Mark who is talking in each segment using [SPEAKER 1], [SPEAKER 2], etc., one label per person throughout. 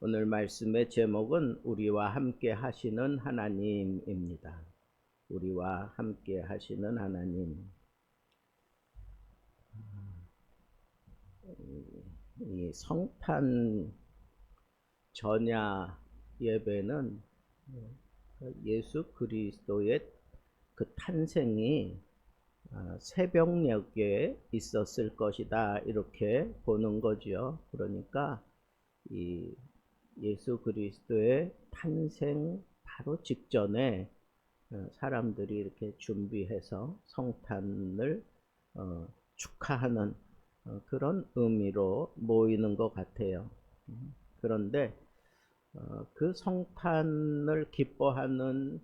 [SPEAKER 1] 오늘 말씀의 제목은 우리와 함께 하시는 하나님입니다. 우리와 함께 하시는 하나님. 이 성탄 전야 예배는 예수 그리스도의 그 탄생이 새벽녘에 있었을 것이다, 이렇게 보는 거죠. 그러니까 이 예수 그리스도의 탄생 바로 직전에 사람들이 이렇게 준비해서 성탄을 축하하는 그런 의미로 모이는 것 같아요. 그런데 그 성탄을 기뻐하는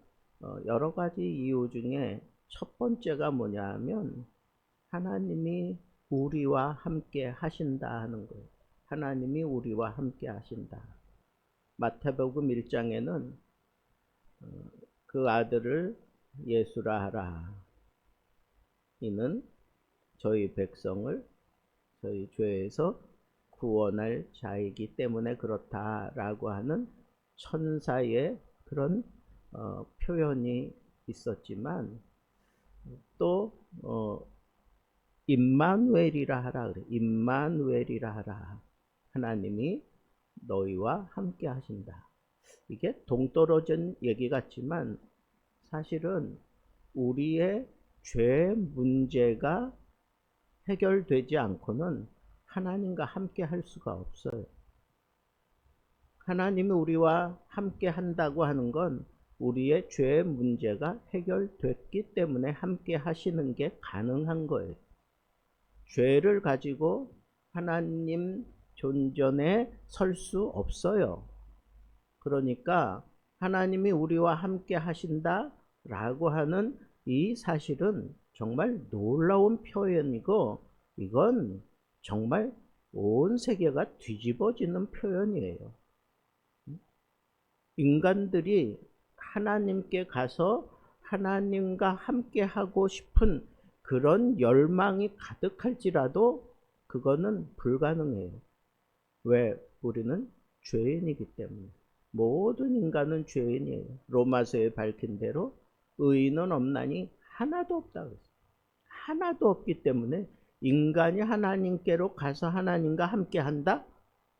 [SPEAKER 1] 여러 가지 이유 중에 첫 번째가 뭐냐 하면 하나님이 우리와 함께 하신다 하는 거예요. 하나님이 우리와 함께 하신다. 마태복음 1장에는 그 아들을 예수라 하라. 이는 저희 백성을 저희 죄에서 구원할 자이기 때문에 그렇다라고 하는 천사의 그런 표현이 있었지만, 또 임마누엘이라 하라 그래. 임마누엘이라 하라. 하나님이 너희와 함께 하신다. 이게 동떨어진 얘기 같지만 사실은 우리의 죄 문제가 해결되지 않고는 하나님과 함께 할 수가 없어요. 하나님이 우리와 함께 한다고 하는 건 우리의 죄 문제가 해결됐기 때문에 함께 하시는 게 가능한 거예요. 죄를 가지고 하나님 존전에 설 수 없어요. 그러니까 하나님이 우리와 함께 하신다 라고 하는 이 사실은 정말 놀라운 표현이고, 이건 정말 온 세계가 뒤집어지는 표현이에요. 인간들이 하나님께 가서 하나님과 함께 하고 싶은 그런 열망이 가득할지라도 그거는 불가능해요. 왜? 우리는 죄인이기 때문에. 모든 인간은 죄인이에요. 로마서에 밝힌 대로 의인은 없나니 하나도 없다고 했어요. 하나도 없기 때문에 인간이 하나님께로 가서 하나님과 함께 한다?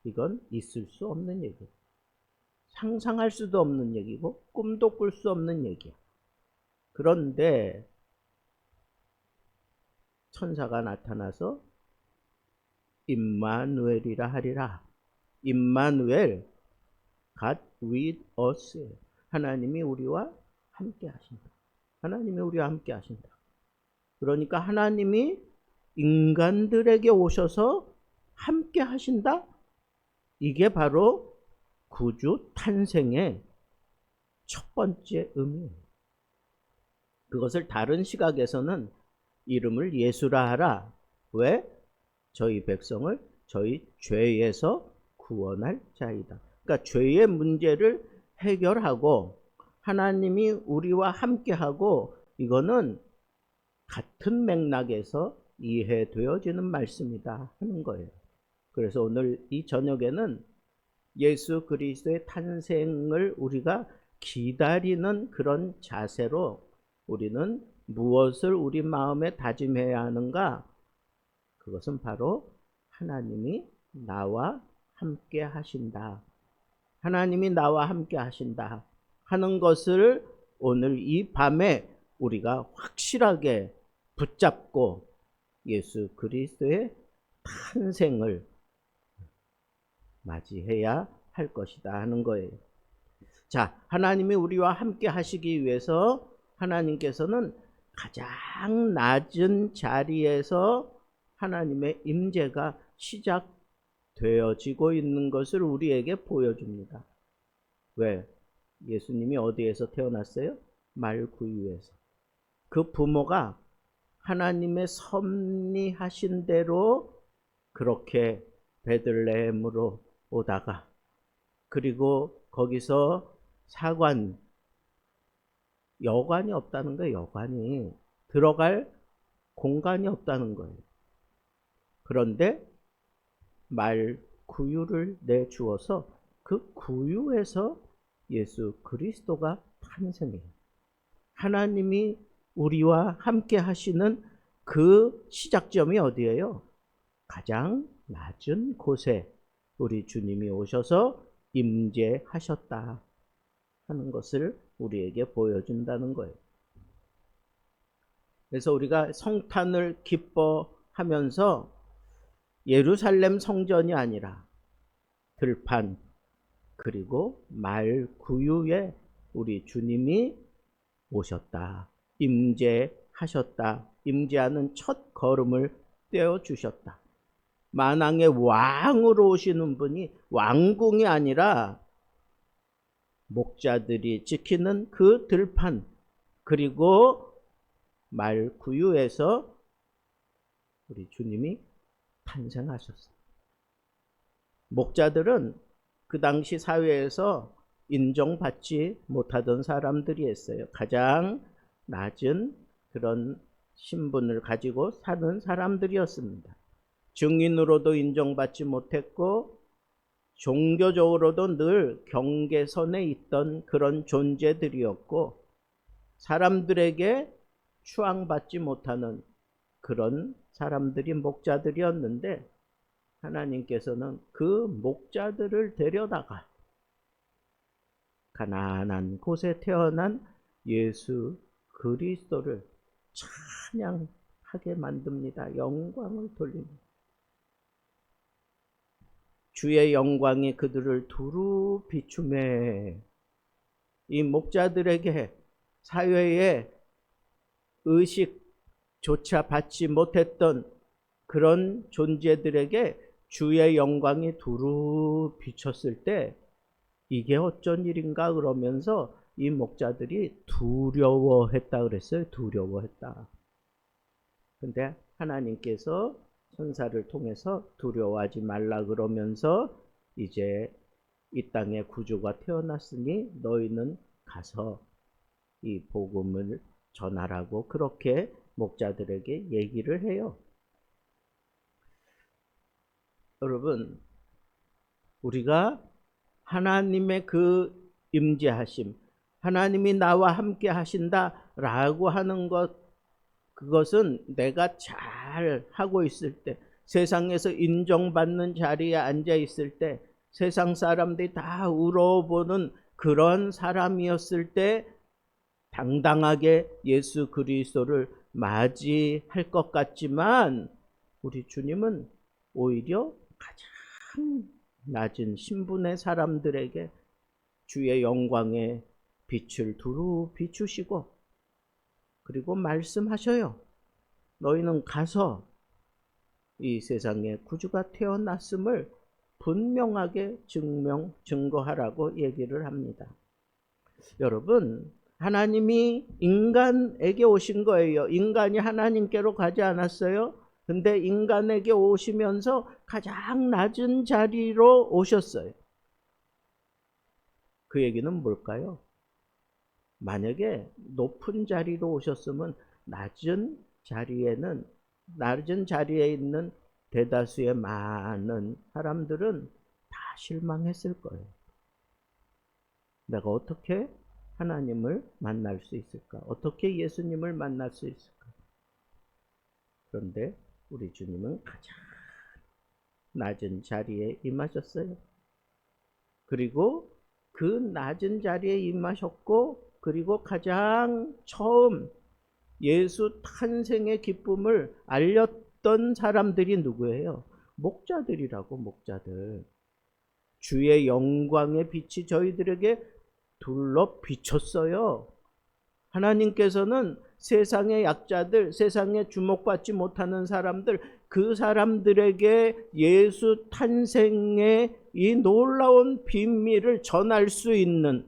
[SPEAKER 1] 이건 있을 수 없는 얘기예요. 상상할 수도 없는 얘기고 꿈도 꿀 수 없는 얘기야. 그런데 천사가 나타나서 임마누엘이라 하리라. 임마누엘, God with us. 하나님이 우리와 함께 하신다. 하나님이 우리와 함께 하신다. 그러니까 하나님이 인간들에게 오셔서 함께 하신다? 이게 바로 구주 탄생의 첫 번째 의미예요. 그것을 다른 시각에서는 이름을 예수라 하라. 왜? 저희 백성을 저희 죄에서 구원할 자이다. 그러니까 죄의 문제를 해결하고 하나님이 우리와 함께하고, 이거는 같은 맥락에서 이해되어지는 말씀이다 하는 거예요. 그래서 오늘 이 저녁에는 예수 그리스도의 탄생을 우리가 기다리는 그런 자세로 우리는 무엇을 우리 마음에 다짐해야 하는가? 그것은 바로 하나님이 나와 함께 하신다. 하나님이 나와 함께 하신다 하는 것을 오늘 이 밤에 우리가 확실하게 붙잡고 예수 그리스도의 탄생을 맞이해야 할 것이다 하는 거예요. 자, 하나님이 우리와 함께 하시기 위해서 하나님께서는 가장 낮은 자리에서 하나님의 임재가 시작되어지고 있는 것을 우리에게 보여줍니다. 왜? 예수님이 어디에서 태어났어요? 말구유에서. 그 부모가 하나님의 섭리하신 대로 그렇게 베들레헴으로 오다가, 그리고 거기서 여관이 없다는 거예요. 여관이 들어갈 공간이 없다는 거예요. 그런데 말구유를 내주어서 그 구유에서 예수 그리스도가 탄생해요. 하나님이 우리와 함께 하시는 그 시작점이 어디예요? 가장 낮은 곳에 우리 주님이 오셔서 임재하셨다 하는 것을 우리에게 보여준다는 거예요. 그래서 우리가 성탄을 기뻐하면서 예루살렘 성전이 아니라 들판 그리고 말 구유에 우리 주님이 오셨다, 임재하셨다, 임재하는 첫 걸음을 떼어주셨다. 만왕의 왕으로 오시는 분이 왕궁이 아니라 목자들이 지키는 그 들판 그리고 말 구유에서 우리 주님이 탄생하셨어요. 목자들은 그 당시 사회에서 인정받지 못하던 사람들이었어요. 가장 낮은 그런 신분을 가지고 사는 사람들이었습니다. 증인으로도 인정받지 못했고 종교적으로도 늘 경계선에 있던 그런 존재들이었고 사람들에게 추앙받지 못하는 그런 사람들이 목자들이었는데 하나님께서는 그 목자들을 데려다가 가난한 곳에 태어난 예수 그리스도를 찬양하게 만듭니다. 영광을 돌립니다. 주의 영광이 그들을 두루 비추매. 이 목자들에게 사회의 의식조차 받지 못했던 그런 존재들에게 주의 영광이 두루 비쳤을 때 이게 어쩐 일인가 그러면서 이 목자들이 두려워했다 그랬어요. 두려워했다. 근데 하나님께서 천사를 통해서 두려워하지 말라 그러면서 이제 이 땅에 구주가 태어났으니 너희는 가서 이 복음을 전하라고 그렇게 목자들에게 얘기를 해요. 여러분, 우리가 하나님의 그 임재하심, 하나님이 나와 함께 하신다라고 하는 그것은 내가 잘 하고 있을 때, 세상에서 인정받는 자리에 앉아 있을 때, 세상 사람들이 다 우러보는 그런 사람이었을 때 당당하게 예수 그리스도를 맞이할 것 같지만 우리 주님은 오히려 가장 낮은 신분의 사람들에게 주의 영광의 빛을 두루 비추시고 그리고 말씀하셔요. 너희는 가서 이 세상에 구주가 태어났음을 분명하게 증거하라고 얘기를 합니다. 여러분, 하나님이 인간에게 오신 거예요. 인간이 하나님께로 가지 않았어요. 근데 인간에게 오시면서 가장 낮은 자리로 오셨어요. 그 얘기는 뭘까요? 만약에 높은 자리로 오셨으면 낮은 자리에 있는 대다수의 많은 사람들은 다 실망했을 거예요. 내가 어떻게 하나님을 만날 수 있을까? 어떻게 예수님을 만날 수 있을까? 그런데 우리 주님은 가장 낮은 자리에 임하셨어요. 그리고 그 낮은 자리에 임하셨고 그리고 가장 처음 예수 탄생의 기쁨을 알렸던 사람들이 누구예요? 목자들이라고. 목자들. 주의 영광의 빛이 저희들에게 둘러 비쳤어요. 하나님께서는 세상의 약자들, 세상에 주목받지 못하는 사람들, 그 사람들에게 예수 탄생의 이 놀라운 비밀을 전할 수 있는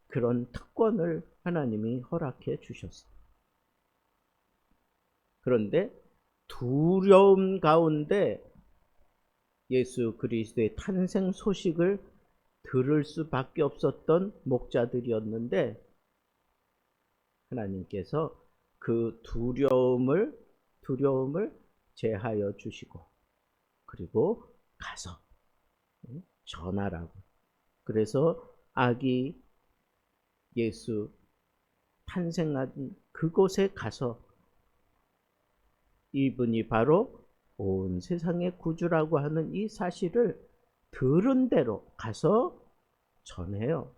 [SPEAKER 1] 그런 특권을 하나님이 허락해 주셨어요. 그런데 두려움 가운데 예수 그리스도의 탄생 소식을 들을 수밖에 없었던 목자들이었는데 하나님께서 그 두려움을 제하여 주시고 그리고 가서 전하라고 그래서 아기 예수 탄생한 그곳에 가서 이분이 바로 온 세상의 구주라고 하는 이 사실을 들은 대로 가서 전해요.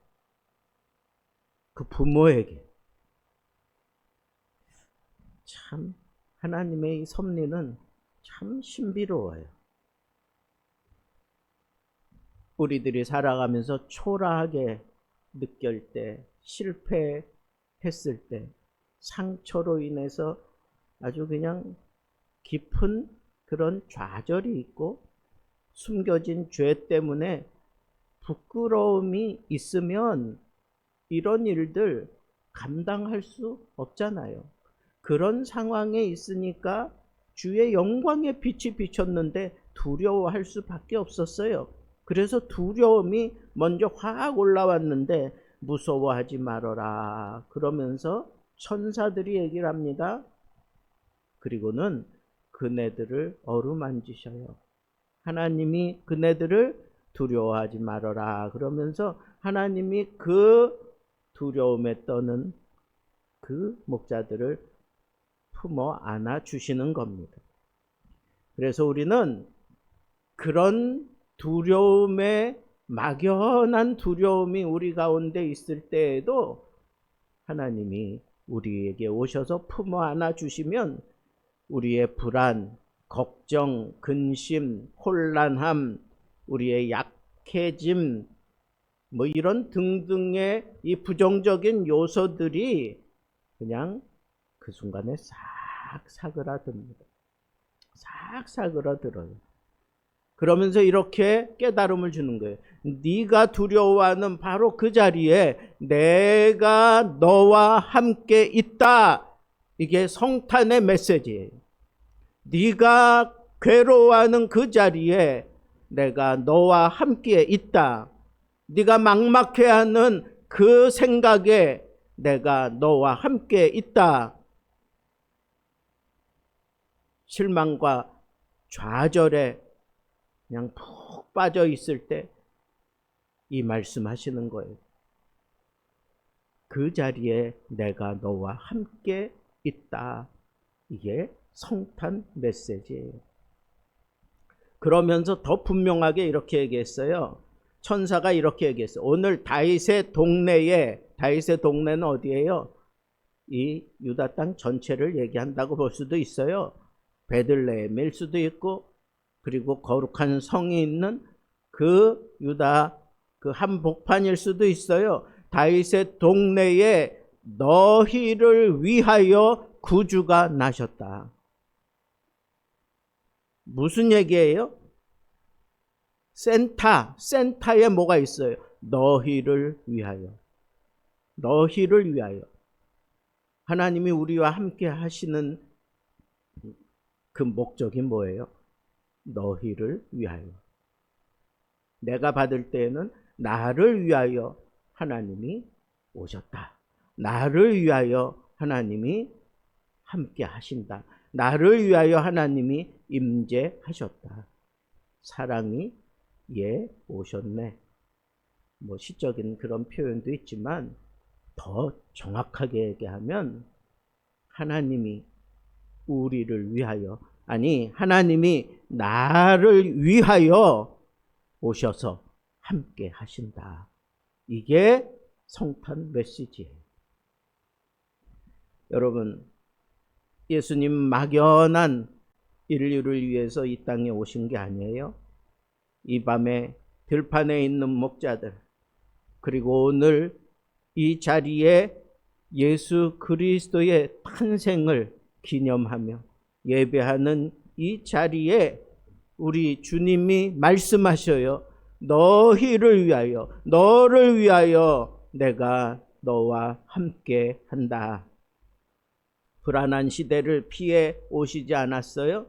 [SPEAKER 1] 그 부모에게. 참 하나님의 이 섭리는 참 신비로워요. 우리들이 살아가면서 초라하게 느낄 때, 실패했을 때, 상처로 인해서 아주 그냥 깊은 그런 좌절이 있고 숨겨진 죄 때문에 부끄러움이 있으면 이런 일들 감당할 수 없잖아요. 그런 상황에 있으니까 주의 영광의 빛이 비쳤는데 두려워할 수밖에 없었어요. 그래서 두려움이 먼저 확 올라왔는데 무서워하지 말아라 그러면서 천사들이 얘기를 합니다. 그리고는 그네들을 어루만지셔요. 하나님이 그네들을 두려워하지 말아라 그러면서 하나님이 그 두려움에 떠는 그 목자들을 품어 안아 주시는 겁니다. 그래서 우리는 그런 두려움에 막연한 두려움이 우리 가운데 있을 때에도 하나님이 우리에게 오셔서 품어 안아 주시면 우리의 불안, 걱정, 근심, 혼란함, 우리의 약해짐, 뭐 이런 등등의 이 부정적인 요소들이 그냥 그 순간에 싹 사그라듭니다. 싹 사그라들어요. 그러면서 이렇게 깨달음을 주는 거예요. 네가 두려워하는 바로 그 자리에 내가 너와 함께 있다. 이게 성탄의 메시지예요. 네가 괴로워하는 그 자리에 내가 너와 함께 있다. 네가 막막해하는 그 생각에 내가 너와 함께 있다. 실망과 좌절에 그냥 푹 빠져 있을 때 이 말씀하시는 거예요. 그 자리에 내가 너와 함께 있다. 이게 성탄 메시지예요. 그러면서 더 분명하게 이렇게 얘기했어요. 천사가 이렇게 얘기했어요. 오늘 다윗의 동네는 어디예요? 이 유다 땅 전체를 얘기한다고 볼 수도 있어요. 베들레헴일 수도 있고, 그리고 거룩한 성이 있는 그 유다 그 한복판일 수도 있어요. 다윗의 동네에 너희를 위하여 구주가 나셨다. 무슨 얘기예요? 센터에 뭐가 있어요? 너희를 위하여. 너희를 위하여. 하나님이 우리와 함께 하시는 그 목적이 뭐예요? 너희를 위하여. 내가 받을 때에는 나를 위하여 하나님이 오셨다. 나를 위하여 하나님이 함께 하신다. 나를 위하여 하나님이 임재하셨다. 사랑이 오셨네. 뭐 시적인 그런 표현도 있지만 더 정확하게 얘기하면 하나님이 우리를 위하여, 아니 하나님이 나를 위하여 오셔서 함께 하신다. 이게 성탄 메시지예요. 여러분, 예수님 막연한 인류를 위해서 이 땅에 오신 게 아니에요. 이 밤에 들판에 있는 목자들, 그리고 오늘 이 자리에 예수 그리스도의 탄생을 기념하며 예배하는 이 자리에 우리 주님이 말씀하셔요. 너희를 위하여, 너를 위하여 내가 너와 함께 한다. 불안한 시대를 피해 오시지 않았어요?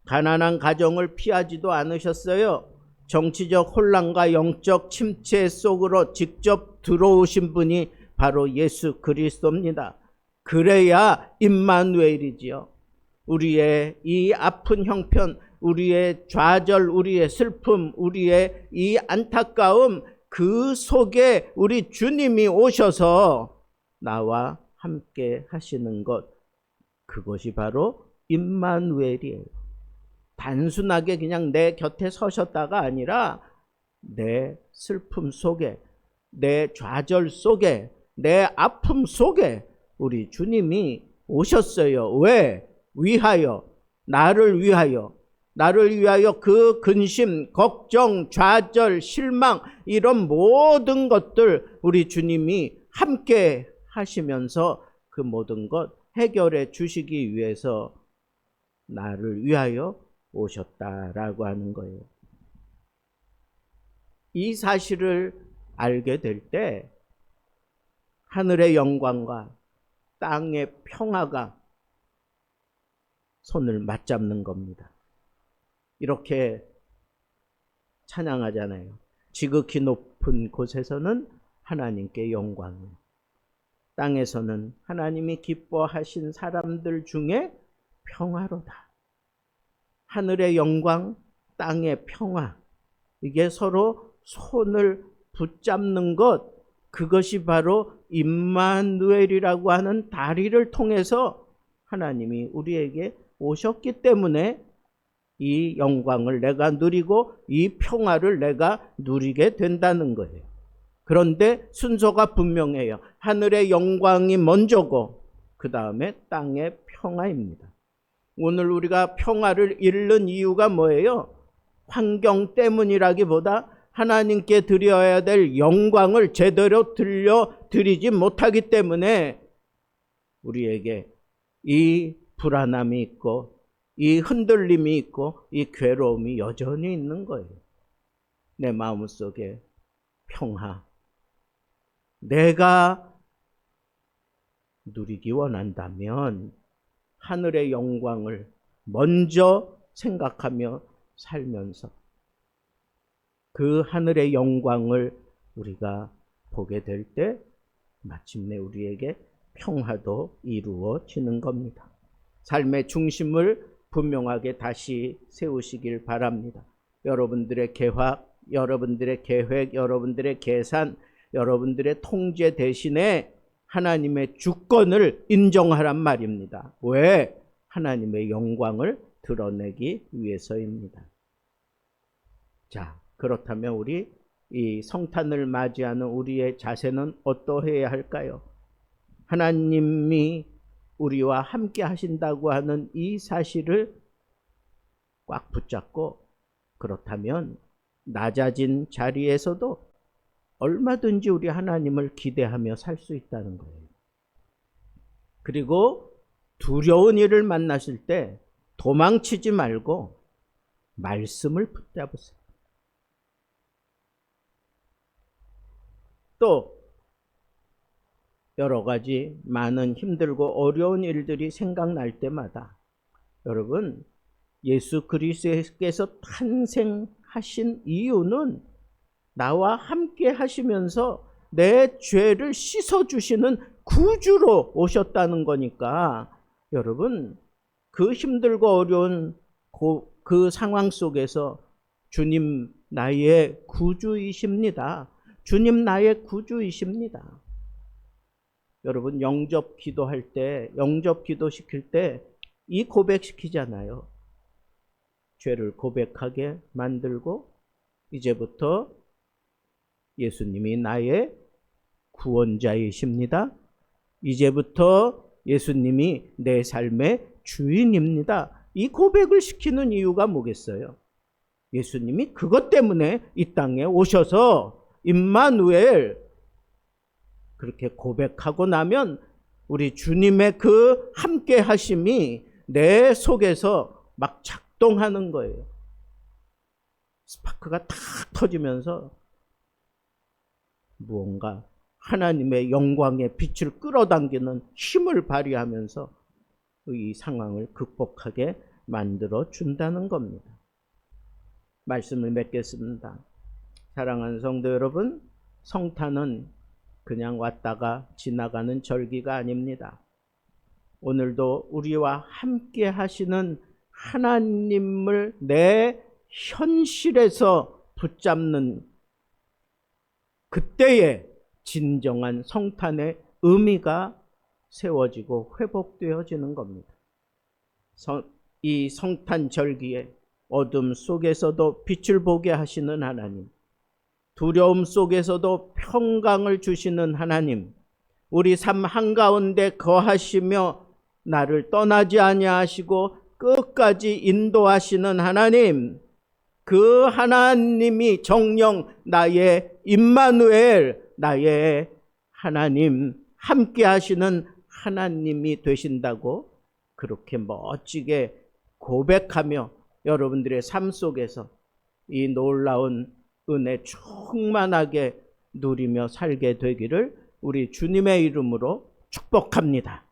[SPEAKER 1] 가난한 가정을 피하지도 않으셨어요? 정치적 혼란과 영적 침체 속으로 직접 들어오신 분이 바로 예수 그리스도입니다. 그래야 임마누엘이지요. 우리의 이 아픈 형편, 우리의 좌절, 우리의 슬픔, 우리의 이 안타까움, 그 속에 우리 주님이 오셔서 나와 함께 하시는 것, 그것이 바로 임마누엘이에요. 단순하게 그냥 내 곁에 서셨다가 아니라 내 슬픔 속에, 내 좌절 속에, 내 아픔 속에 우리 주님이 오셨어요. 왜? 위하여, 나를 위하여, 나를 위하여 그 근심, 걱정, 좌절, 실망, 이런 모든 것들 우리 주님이 함께 하시면서 그 모든 것 해결해 주시기 위해서 나를 위하여 오셨다라고 하는 거예요. 이 사실을 알게 될 때 하늘의 영광과 땅의 평화가 손을 맞잡는 겁니다. 이렇게 찬양하잖아요. 지극히 높은 곳에서는 하나님께 영광을, 땅에서는 하나님이 기뻐하신 사람들 중에 평화로다. 하늘의 영광, 땅의 평화, 이게 서로 손을 붙잡는 것, 그것이 바로 임마누엘이라고 하는 다리를 통해서 하나님이 우리에게 오셨기 때문에 이 영광을 내가 누리고 이 평화를 내가 누리게 된다는 거예요. 그런데 순서가 분명해요. 하늘의 영광이 먼저고 그 다음에 땅의 평화입니다. 오늘 우리가 평화를 잃는 이유가 뭐예요? 환경 때문이라기보다 하나님께 드려야 될 영광을 제대로 드리지 못하기 때문에 우리에게 이 불안함이 있고 이 흔들림이 있고 이 괴로움이 여전히 있는 거예요. 내 마음속에 평화, 내가 누리기 원한다면 하늘의 영광을 먼저 생각하며 살면서 그 하늘의 영광을 우리가 보게 될 때 마침내 우리에게 평화도 이루어지는 겁니다. 삶의 중심을 분명하게 다시 세우시길 바랍니다. 여러분들의 계획, 여러분들의 계획, 여러분들의 계산, 여러분들의 통제 대신에 하나님의 주권을 인정하란 말입니다. 왜? 하나님의 영광을 드러내기 위해서입니다. 자, 그렇다면 우리 이 성탄을 맞이하는 우리의 자세는 어떠해야 할까요? 하나님이 우리와 함께 하신다고 하는 이 사실을 꽉 붙잡고, 그렇다면 낮아진 자리에서도 얼마든지 우리 하나님을 기대하며 살 수 있다는 거예요. 그리고 두려운 일을 만나실 때 도망치지 말고 말씀을 붙잡으세요. 또 여러 가지 많은 힘들고 어려운 일들이 생각날 때마다 여러분, 예수 그리스도께서 탄생하신 이유는 나와 함께 하시면서 내 죄를 씻어주시는 구주로 오셨다는 거니까 여러분, 그 힘들고 어려운 그 상황 속에서 주님 나의 구주이십니다. 주님 나의 구주이십니다. 여러분, 영접 기도할 때, 영접 기도 시킬 때 이 고백시키잖아요. 죄를 고백하게 만들고 이제부터 예수님이 나의 구원자이십니다. 이제부터 예수님이 내 삶의 주인입니다. 이 고백을 시키는 이유가 뭐겠어요? 예수님이 그것 때문에 이 땅에 오셔서 임마누엘, 그렇게 고백하고 나면 우리 주님의 그 함께 하심이 내 속에서 막 작동하는 거예요. 스파크가 탁 터지면서 무언가 하나님의 영광의 빛을 끌어당기는 힘을 발휘하면서 이 상황을 극복하게 만들어 준다는 겁니다. 말씀을 맺겠습니다. 사랑하는 성도 여러분, 성탄은 그냥 왔다가 지나가는 절기가 아닙니다. 오늘도 우리와 함께 하시는 하나님을 내 현실에서 붙잡는 그때에 진정한 성탄의 의미가 세워지고 회복되어지는 겁니다. 이 성탄 절기에 어둠 속에서도 빛을 보게 하시는 하나님, 두려움 속에서도 평강을 주시는 하나님, 우리 삶 한가운데 거하시며 나를 떠나지 아니하시고 끝까지 인도하시는 하나님, 그 하나님이 정녕 나의 임마누엘, 나의 하나님, 함께 하시는 하나님이 되신다고 그렇게 멋지게 고백하며 여러분들의 삶 속에서 이 놀라운 은혜 충만하게 누리며 살게 되기를 우리 주님의 이름으로 축복합니다.